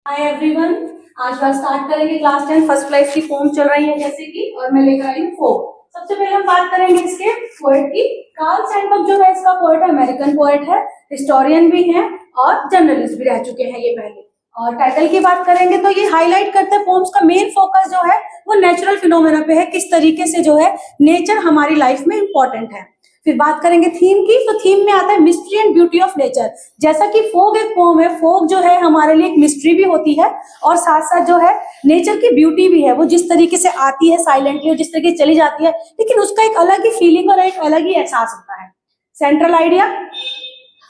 Hi everyone, आज बार start करेंगे class 10 first class की फॉर्म चल रही है जैसे कि, और मैं लेकर आई हूँ फोक। सबसे पहले हम बात करेंगे इसके पोएट की। कार्ल सैंडबर्ग जो है इसका पोएट है, अमेरिकन पोएट है, हिस्टोरियन भी है और जर्नलिस्ट भी रह चुके हैं ये पहले। और टाइटल की बात करेंगे तो ये हाईलाइट करते हैं पोम्स का मेन फोकस जो है वो नेचुरल फिनोमेना पे है, किस तरीके से जो है नेचर हमारी लाइफ में इंपॉर्टेंट है। फिर बात करेंगे थीम की, तो थीम में आता है mystery and beauty of nature. जैसा कि फोक एक पोम है, फोक जो है हमारे लिए एक मिस्ट्री भी होती है और साथ साथ जो है नेचर की ब्यूटी भी है। वो जिस तरीके से आती है साइलेंटली और जिस तरीके से चली जाती है, लेकिन उसका एक अलग ही फीलिंग और एक अलग ही एहसास होता है। सेंट्रल आइडिया,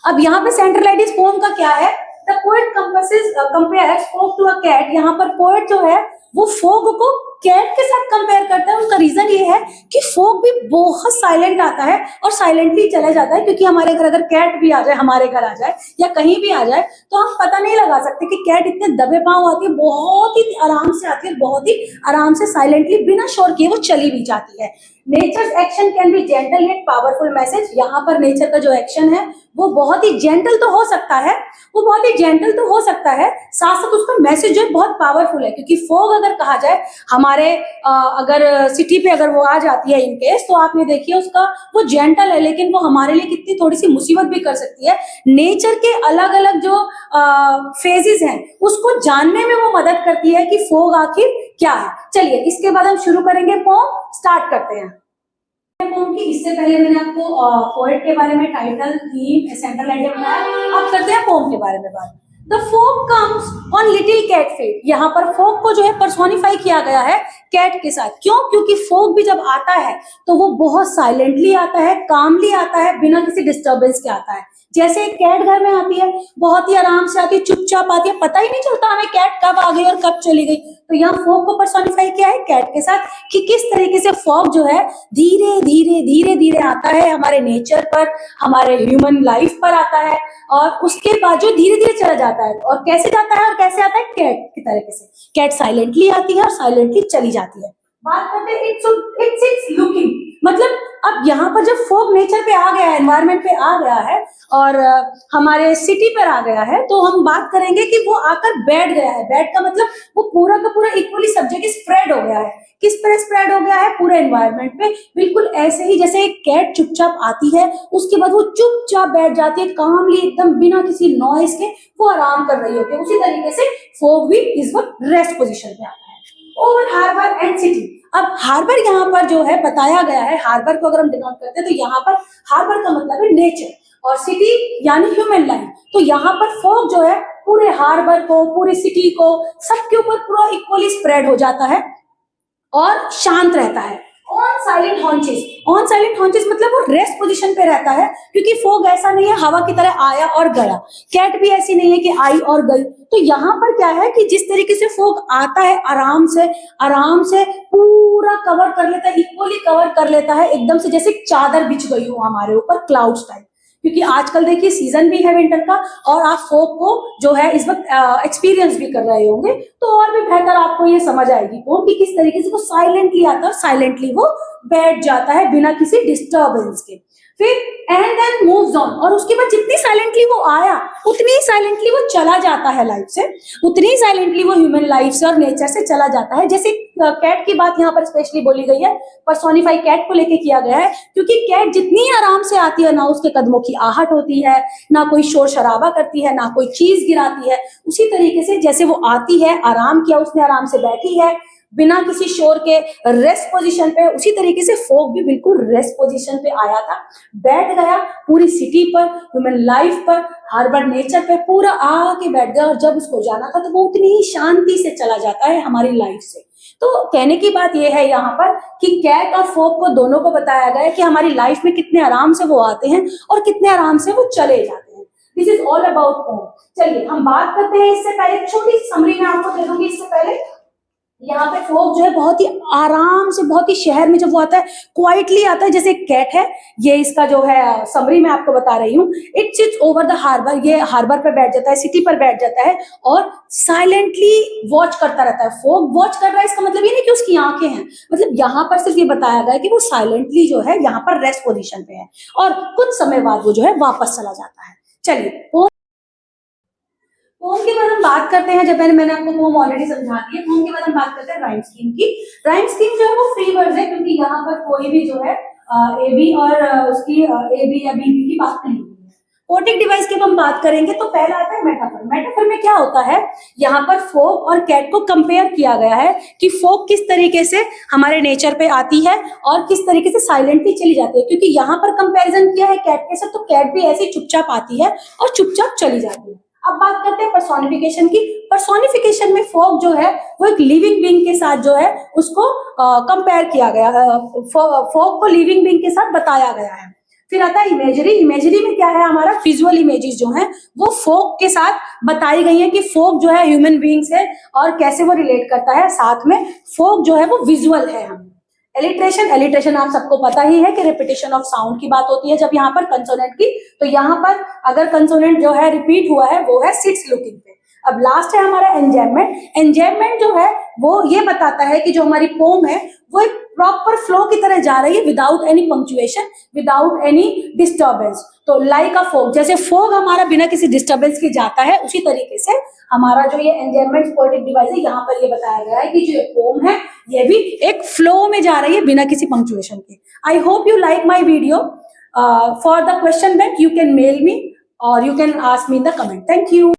अब यहाँ पे सेंट्रल आइडिया इस पोम का क्या है? The poet compares fog to a cat. यहाँ पर पोएट जो है वो फोक को कैट के साथ कंपेयर करता है। उसका रीजन ये है कि फोक भी बहुत साइलेंट आता है और साइलेंटली चला जाता है, क्योंकि हमारे घर अगर कैट भी आ जाए, हमारे घर आ जाए या कहीं भी आ जाए, तो हम पता नहीं लगा सकते कि कैट इतने दबे पांव आती है, बहुत ही आराम से आती है, बहुत ही आराम से साइलेंटली बिना शोर किए वो चली भी जाती है। Nature's action can be gentle yet powerful message. यहाँ पर नेचर का जो एक्शन है वो बहुत ही जेंटल तो हो सकता है, साथ साथ उसका मैसेज जो है बहुत पावरफुल है। क्योंकि फोग अगर कहा जाए हमारे अगर सिटी पे अगर वो आ जाती है इन केस, तो आप ये देखिए उसका वो जेंटल है, लेकिन वो हमारे लिए कितनी थोड़ी सी मुसीबत भी कर सकती है। नेचर के अलग अलग जो फेजेस हैं उसको जानने में वो मदद करती है कि फोग आखिर क्या है। चलिए इसके बाद हम शुरू करेंगे, पोम स्टार्ट करते हैं। पोम की इससे पहले मैंने आपको पोएट के बारे में टाइटल, थीम, सेंट्रल आइडिया बताया। अब करते हैं पोम के बारे में बात। The fog comes on little cat feet. यहाँ पर फोक को जो है पर्सोनिफाई किया गया है कैट के साथ। क्यों? क्योंकि फोक भी जब आता है तो वो बहुत साइलेंटली आता है, कामली आता है, बिना किसी डिस्टर्बेंस के आता है। जैसे एक कैट घर में आती है, बहुत ही आराम से आती है, चुपचाप आती है, पता ही नहीं चलता हमें कैट कब आ गई और कब चली गई। तो यहाँ फोक को पर्सोनिफाई किया है कैट के साथ कि किस तरीके से फोक जो है धीरे धीरे धीरे धीरे आता है हमारे नेचर पर, हमारे ह्यूमन लाइफ पर आता है, और उसके बाद जो धीरे धीरे चला जाता है। और कैसे जाता है और कैसे आता है? कैट की तरीके से। कैट साइलेंटली आती है और साइलेंटली चली जाती है। बात करते हैं इट्स लुकिंग, मतलब अब यहाँ पर जब फोक नेचर पे आ गया है, एनवायरमेंट पे आ गया है और हमारे सिटी पर आ गया है, तो हम बात करेंगे कि वो आकर बैठ गया है। बैठ का मतलब वो पूरा का पूरा इक्वली सब्जेक्ट स्प्रेड हो गया है। किस पर स्प्रेड हो गया है? पूरे एनवायरमेंट पे। बिल्कुल ऐसे ही जैसे एक कैट चुपचाप आती है, उसके बाद वो चुपचाप बैठ जाती है, कामली एकदम बिना किसी नॉइस के वो आराम कर रही होती है। उसी तरीके से फोक भी इस वक्त रेस्ट पोजिशन पे आता है। ओवर हार्बर एंड सिटी, अब हार्बर यहाँ पर जो है बताया गया है, हार्बर को अगर हम डिनोट करते हैं तो यहाँ पर हार्बर का मतलब है नेचर, और सिटी यानी ह्यूमन लाइफ। तो यहाँ पर फोक जो है पूरे हार्बर को, पूरी सिटी को, सबके ऊपर पूरा इक्वली स्प्रेड हो जाता है और शांत रहता है। ऑन साइलेंट हॉन्चेस मतलब वो रेस्ट पोजीशन पे रहता है, क्योंकि फोग ऐसा नहीं है हवा की तरह आया और गया। कैट भी ऐसी नहीं है कि आई और गई। तो यहाँ पर क्या है कि जिस तरीके से फोग आता है आराम से पूरा कवर कर लेता है, इक्वली कवर कर लेता है, एकदम से जैसे चादर बिछ गई हो हमारे ऊपर, क्लाउड्स टाइप। क्योंकि आजकल देखिए सीजन भी है विंटर का, और आप फोक को जो है इस वक्त एक्सपीरियंस भी कर रहे होंगे, तो और भी बेहतर आपको ये समझ आएगी फोक कि किस तरीके से वो साइलेंटली आता है, साइलेंटली वो बैठ जाता है बिना किसी डिस्टर्बेंस के। फिर एंड देन मूव्स ऑन, और उसके बाद जितनी साइलेंटली वो आया उतनी ही साइलेंटली वो चला जाता है लाइफ से, उतनी ही साइलेंटली वो ह्यूमन लाइफ से और नेचर से चला जाता है। जैसे कैट की बात यहाँ पर स्पेशली बोली गई है, पर्सोनिफाई कैट को लेके किया गया है, क्योंकि कैट जितनी आराम से आती है, ना उसके कदमों की आहट होती है, ना कोई शोर शराबा करती है, ना कोई चीज गिराती है। उसी तरीके से जैसे वो आती है, आराम किया उसने, आराम से बैठी है बिना किसी शोर के, रेस्ट पोजीशन पे, उसी तरीके से फोक भी बिल्कुल रेस्ट पोजीशन पे आया था, बैठ गया पूरी सिटी पर, ह्यूमन लाइफ पर, हार्बर नेचर पे पूरा आके बैठ गया। और जब उसको जाना था तो वो उतनी ही शांति से चला जाता है हमारी लाइफ से। तो कहने की बात यह है यहाँ पर कि कैट और फोक को दोनों को बताया गया है कि हमारी लाइफ में कितने आराम से वो आते हैं और कितने आराम से वो चले जाते हैं। This is all about poem. चलिए हम बात करते हैं, इससे पहले छोटी समरी में आपको दे दूंगी। इससे पहले यहाँ पे फोक जो है बहुत ही आराम से, बहुत ही शहर में जब वो आता है क्वाइटली आता है, जैसे एक कैट है। ये इसका जो है समरी मैं आपको बता रही हूँ। It sits over the harbour, ये हार्बर पे बैठ जाता है, सिटी पर बैठ जाता है और साइलेंटली वॉच करता रहता है। फोक वॉच कर रहा है, इसका मतलब ये नहीं कि उसकी आंखें हैं, मतलब यहाँ पर सिर्फ ये बताया गया है कि वो साइलेंटली जो है यहाँ पर रेस्ट पोजिशन पे है और कुछ समय बाद वो जो है वापस चला जाता है। चलिए पोम के बाद हम बात करते हैं, जब मैंने आपको पोम ऑलरेडी समझा दी है। पोम के बाद हम बात करते हैं राइम स्कीम की। राइम स्कीम जो है वो फ्री वर्ड है, क्योंकि यहाँ पर कोई भी जो है ए बी और उसकी ए बी या बी बी की बात नहीं होती है। पोएटिक डिवाइस की हम बात करेंगे तो पहला आता है मेटाफर। मेटाफर में क्या होता है, यहाँ पर फोक और कैट को कंपेयर किया गया है कि फोक किस तरीके से हमारे नेचर पे आती है और किस तरीके से साइलेंटली चली जाती है। क्योंकि यहाँ पर कंपैरिजन किया है कैट के साथ, तो कैट भी ऐसे चुपचाप आती है और चुपचाप चली जाती है। अब बात करते हैं पर्सोनिफिकेशन की। पर्सोनिफिकेशन में फोक जो है वो एक लिविंग बीइंग के साथ जो है उसको कंपेयर किया गया है, फोक को लिविंग बीइंग के साथ बताया गया है। फिर आता है इमेजरी। इमेजरी में क्या है, हमारा विजुअल इमेजेस जो है वो फोक के साथ बताई गई है कि फोक जो है ह्यूमन बीइंग से और कैसे वो रिलेट करता है। साथ में फोक जो है वो विजुअल है। हम एलिट्रेशन, एलिट्रेशन आप सबको पता ही है कि रिपीटेशन ऑफ साउंड की बात होती है जब यहाँ पर कंसोनेंट की। तो यहाँ पर अगर कंसोनेंट जो है रिपीट हुआ है वो है सिट्स लुकिंग पे। अब लास्ट है हमारा एंजैममेंट। एंजैममेंट जो है वो ये बताता है कि जो हमारी पोम है वो एक प्रॉपर फ्लो की तरह जा रही है, without any punctuation, without any disturbance. तो लाइक अ फोक, जैसे फोक हमारा बिना किसी डिस्टर्बेंस के जाता है, उसी तरीके से हमारा जो ये एंजैममेंट पोएटिक डिवाइस है, यहाँ पर ये बताया गया है कि जो पोम है ये भी एक फ्लो में जा रही है बिना किसी पंक्चुएशन के। I hope you like my video. For the question bank you can mail me और you can ask me in the comment. Thank you.